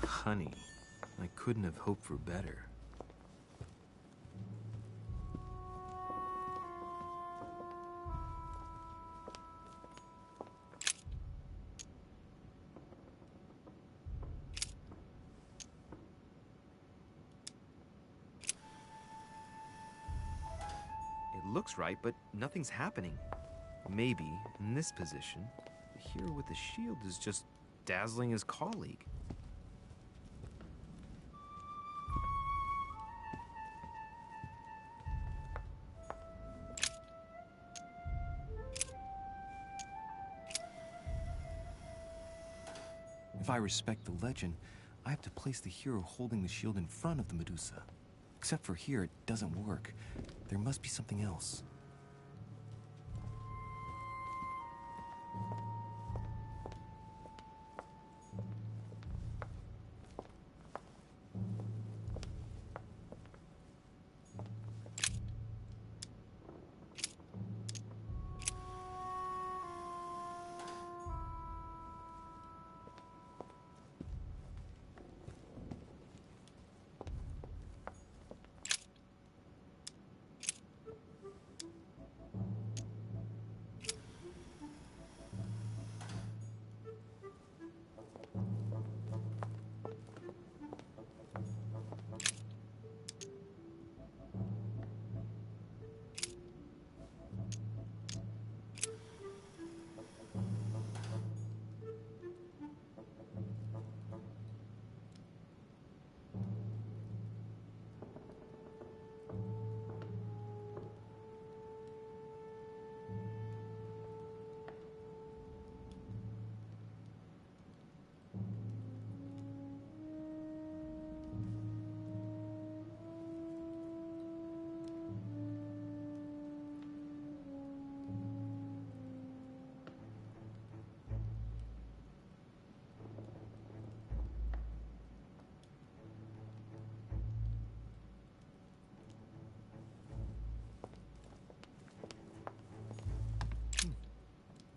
Honey, I couldn't have hoped for better. looks right, but nothing's happening. Maybe, in this position, the hero with the shield is just dazzling his colleague. If I respect the legend, I have to place the hero holding the shield in front of the Medusa. Except for here, it doesn't work. There must be something else.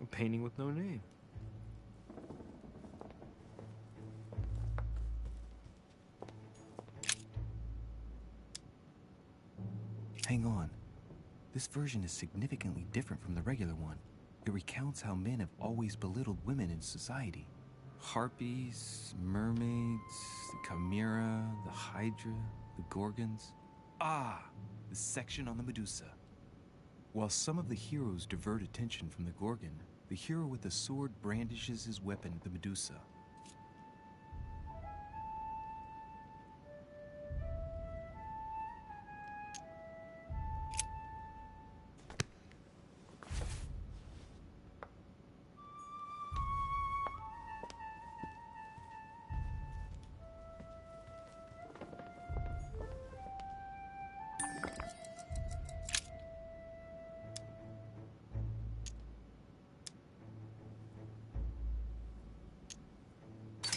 A painting with no name. Hang on. This version is significantly different from the regular one. It recounts how men have always belittled women in society. Harpies, mermaids, the chimera, the hydra, the gorgons. Ah, the section on the Medusa. While some of the heroes divert attention from the Gorgon, the hero with the sword brandishes his weapon at the Medusa.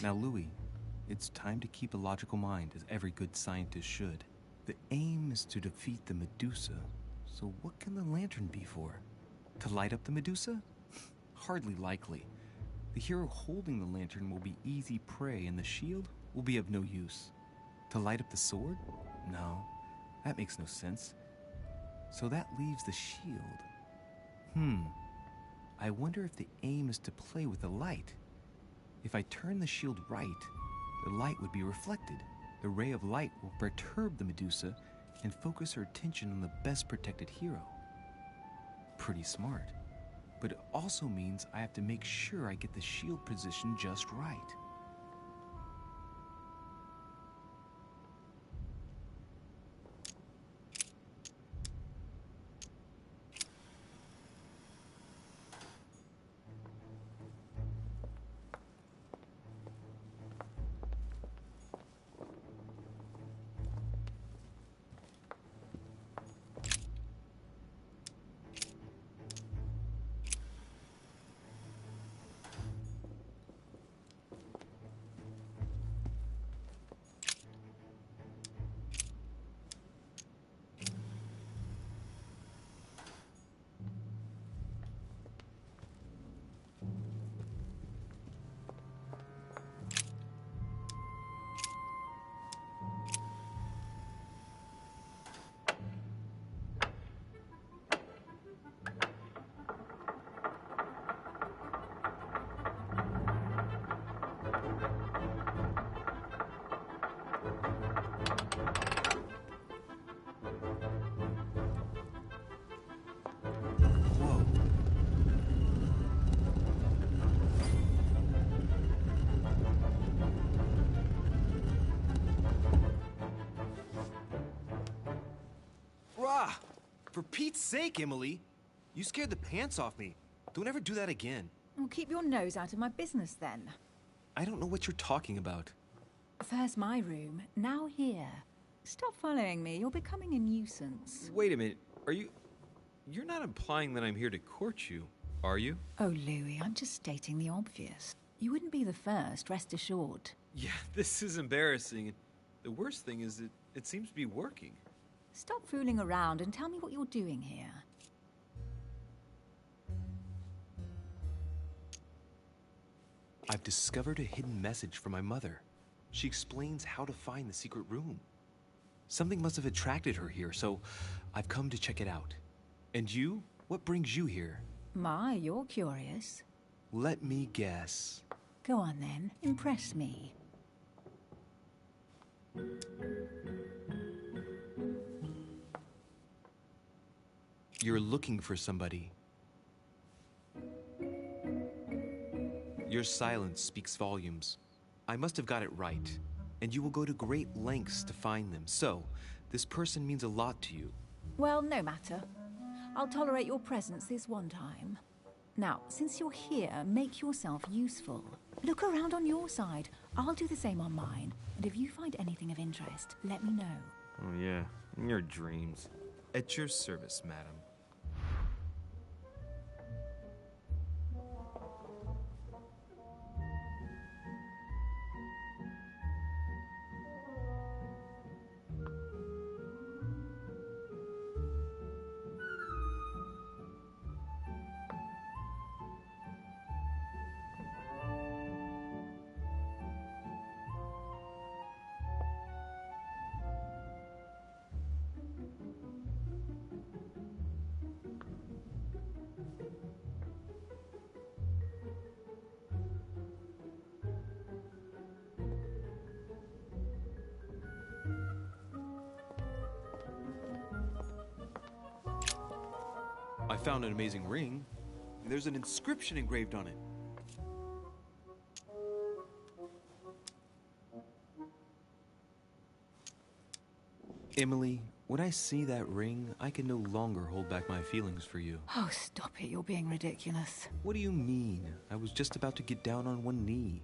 Now, Louis, it's time to keep a logical mind, as every good scientist should. The aim is to defeat the Medusa, so what can the lantern be for? To light up the Medusa? Hardly likely. The hero holding the lantern will be easy prey, and the shield will be of no use. To light up the sword? No, that makes no sense. So that leaves the shield. I wonder if the aim is to play with the light. If I turn the shield right, the light would be reflected. The ray of light will perturb the Medusa and focus her attention on the best protected hero. Pretty smart. But it also means I have to make sure I get the shield position just right. For Pete's sake, Emily! You scared the pants off me. Don't ever do that again. Well, keep your nose out of my business then. I don't know what you're talking about. First my room, now here. Stop following me, you're becoming a nuisance. Wait a minute, you're not implying that I'm here to court you, are you? Oh, Louis, I'm just stating the obvious. You wouldn't be the first, rest assured. Yeah, this is embarrassing. The worst thing is it seems to be working. Stop fooling around and tell me what you're doing here. I've discovered a hidden message from my mother. She explains how to find the secret room. Something must have attracted her here, so I've come to check it out. And you? What brings you here? My, you're curious. Let me guess. Go on then, impress me. You're looking for somebody. Your silence speaks volumes. I must have got it right, and you will go to great lengths to find them. So, this person means a lot to you. Well, no matter. I'll tolerate your presence this one time. Now, since you're here, make yourself useful. Look around on your side. I'll do the same on mine. And if you find anything of interest, let me know. Oh yeah, in your dreams. At your service, madam. I found an amazing ring. There's an inscription engraved on it. Emily, when I see that ring, I can no longer hold back my feelings for you. Oh, stop it. You're being ridiculous. What do you mean? I was just about to get down on one knee.